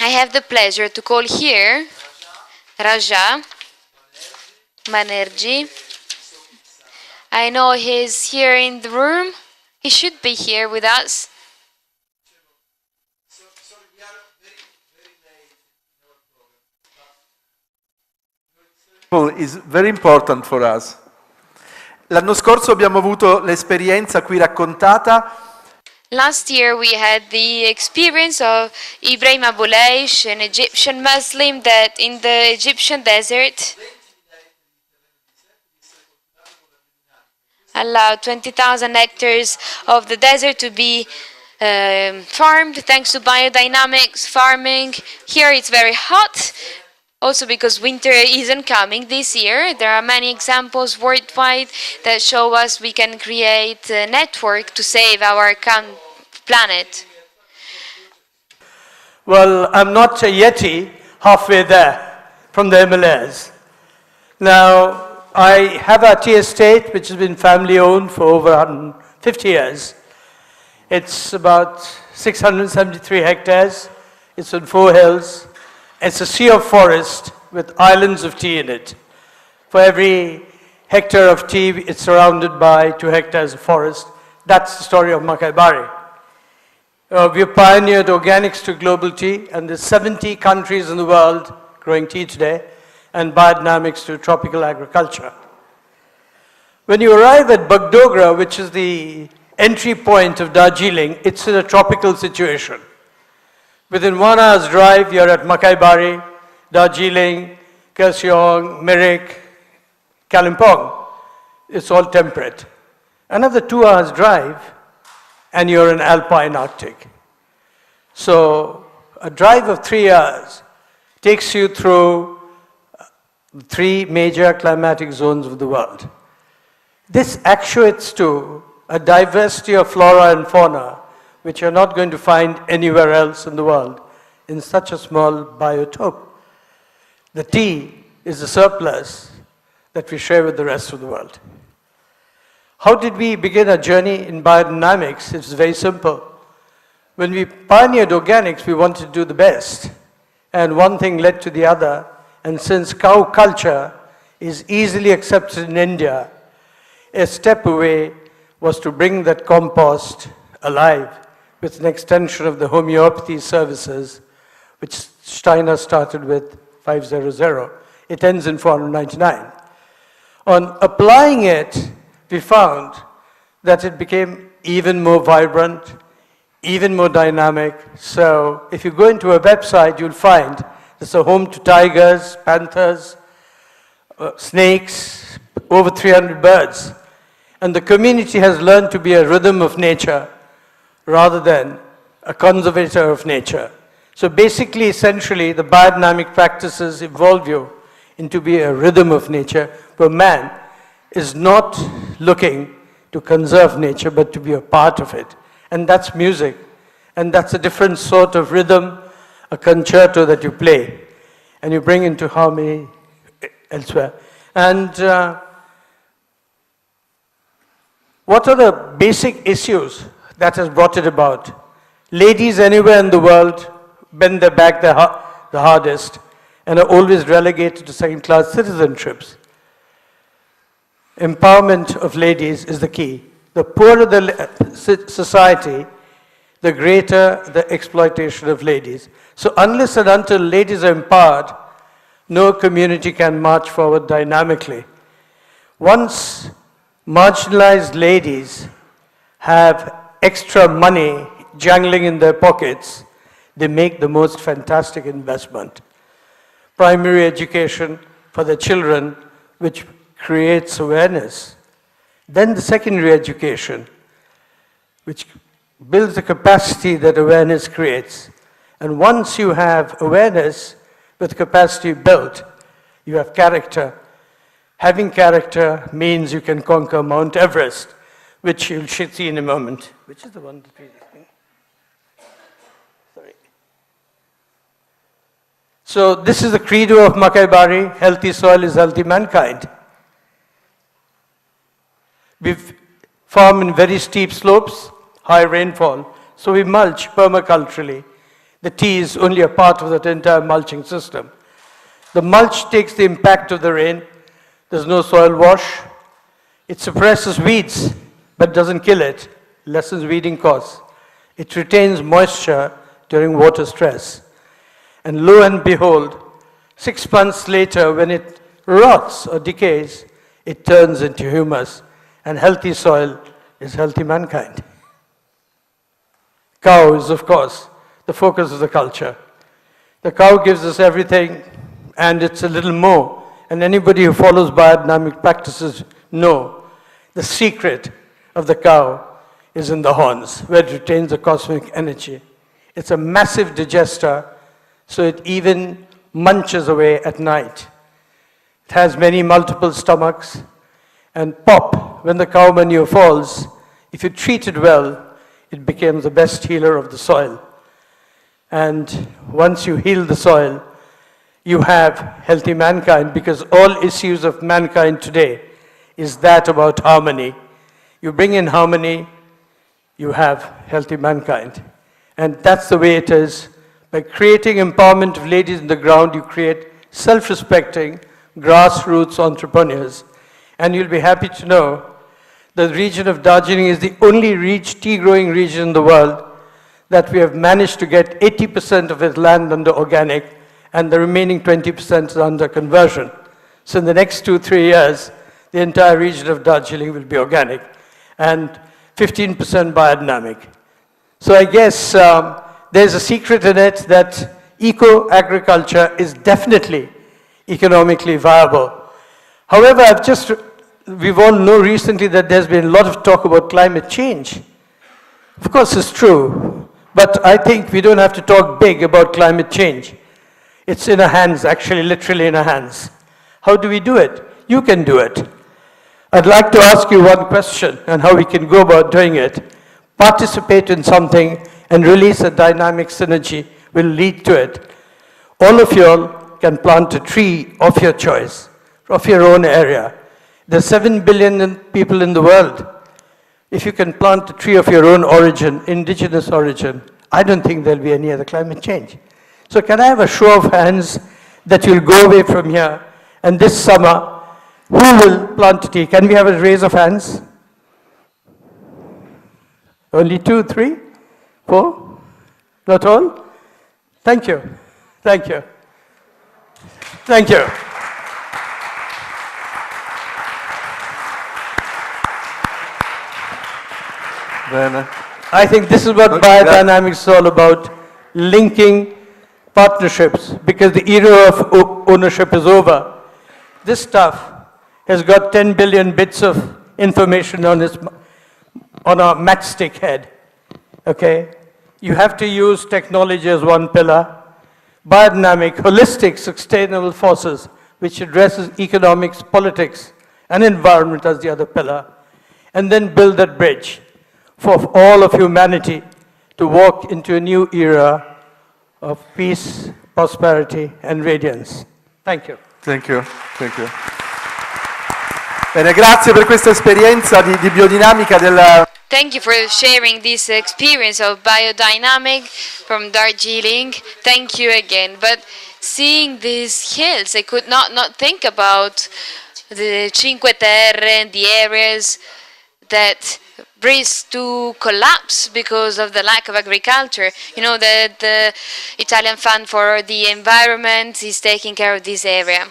I have the pleasure to call here Rajah Banarjee. I know he's here in the room. He should be here with us. Is very important for us. L'anno scorso abbiamo avuto l'esperienza qui raccontata. Last year we had the experience of Ibrahim Abouleish, an Egyptian Muslim that in the Egyptian desert allowed 20,000 hectares of the desert to be farmed thanks to biodynamics farming. Here it's very hot, also because winter isn't coming this year. There are many examples worldwide that show us we can create a network to save our planet. Well, I'm not a Yeti halfway there from the Himalayas. Now, I have a tea estate which has been family owned for over 150 years. It's about 673 hectares. It's on 4 hills. It's a sea of forest with islands of tea in it. For every hectare of tea, it's surrounded by 2 hectares of forest. That's the story of Makaibari. We have pioneered organics to global tea, and there's 70 countries in the world growing tea today, and biodynamics to tropical agriculture. When you arrive at Bagdogra, which is the entry point of Darjeeling, it's in a tropical situation. Within 1 hour's drive, you're at Makaibari, Darjeeling, Kurseong, Mirik, Kalimpong. It's all temperate. Another 2 hours drive, and you're in Alpine Arctic. So a drive of 3 hours takes you through 3 major climatic zones of the world. This actuates to a diversity of flora and fauna which you're not going to find anywhere else in the world in such a small biotope. The tea is a surplus that we share with the rest of the world. How did we begin our journey in biodynamics? It's very simple. When we pioneered organics, we wanted to do the best. And one thing led to the other. And since cow culture is easily accepted in India, a step away was to bring that compost alive with an extension of the homeopathy services, which Steiner started with 500. It ends in 499. On applying it, we found that it became even more vibrant, even more dynamic. So if you go into a website, you'll find it's a home to tigers, panthers, snakes, over 300 birds. And the community has learned to be a rhythm of nature rather than a conservator of nature. So basically, essentially, the biodynamic practices evolve you into be a rhythm of nature where man is not looking to conserve nature, but to be a part of it. And that's music. And that's a different sort of rhythm, a concerto that you play, and you bring into harmony elsewhere. And what are the basic issues that has brought it about? Ladies anywhere in the world bend their back the hardest and are always relegated to second-class citizenships. Empowerment of ladies is the key. The poorer the society, the greater the exploitation of ladies. So unless and until ladies are empowered, no community can march forward dynamically. Once marginalized ladies have extra money jangling in their pockets, they make the most fantastic investment. Primary education for the children, which creates awareness. Then the secondary education, which builds the capacity that awareness creates. And once you have awareness with capacity built, you have character. Having character means you can conquer Mount Everest, which you'll see in a moment. Which is the one that we... Sorry. So this is the credo of Makaibari: healthy soil is healthy mankind. We farm in very steep slopes, high rainfall, so we mulch permaculturally. The tea is only a part of that entire mulching system. The mulch takes the impact of the rain. There's no soil wash. It suppresses weeds, but doesn't kill it. Lessens weeding costs. It retains moisture during water stress. And lo and behold, 6 months later, when it rots or decays, it turns into humus. And healthy soil is healthy mankind. Cow is, of course, the focus of the culture. The cow gives us everything, and it's a little more. And anybody who follows biodynamic practices know the secret of the cow is in the horns, where it retains the cosmic energy. It's a massive digester, so it even munches away at night. It has many multiple stomachs, and pop, when the cow manure falls, if you treat it well, it becomes the best healer of the soil. And once you heal the soil, you have healthy mankind, because all issues of mankind today is that about harmony. You bring in harmony, you have healthy mankind. And that's the way it is. By creating empowerment of ladies in the ground, you create self-respecting, grassroots entrepreneurs. And you'll be happy to know the region of Darjeeling is the only tea-growing region in the world that we have managed to get 80% of its land under organic, and the remaining 20% is under conversion. So in the next 2-3 years, the entire region of Darjeeling will be organic, and 15% biodynamic. So I guess there's a secret in it that eco-agriculture is definitely economically viable. However, we've all know recently that there's been a lot of talk about climate change. Of course, it's true, but I think we don't have to talk big about climate change. It's in our hands, actually, literally in our hands. How do we do it? You can do it. I'd like to ask you one question on how we can go about doing it. Participate in something and release a dynamic synergy will lead to it. All of you all can plant a tree of your choice, of your own area. There's 7 billion people in the world. If you can plant a tree of your own origin, indigenous origin, I don't think there'll be any other climate change. So can I have a show of hands that you'll go away from here, and this summer, who will plant a tree? Can we have a raise of hands? Only 2, 3, 4? Not all? Thank you. Thank you. Thank you. I think this is what biodynamics is all about, linking partnerships, because the era of ownership is over. This stuff has got 10 billion bits of information on our matchstick head, okay? You have to use technology as one pillar, biodynamic, holistic, sustainable forces, which addresses economics, politics, and environment as the other pillar, and then build that bridge for all of humanity to walk into a new era of peace, prosperity, and radiance. Thank you. Thank you. Thank you. Bene, grazie per questa esperienza di biodinamica del... Thank you for sharing this experience of biodynamic from Darjeeling. Thank you again. But seeing these hills, I could not think about the Cinque Terre and the areas that risk to collapse because of the lack of agriculture. You know, the Italian Fund for the Environment is taking care of this area.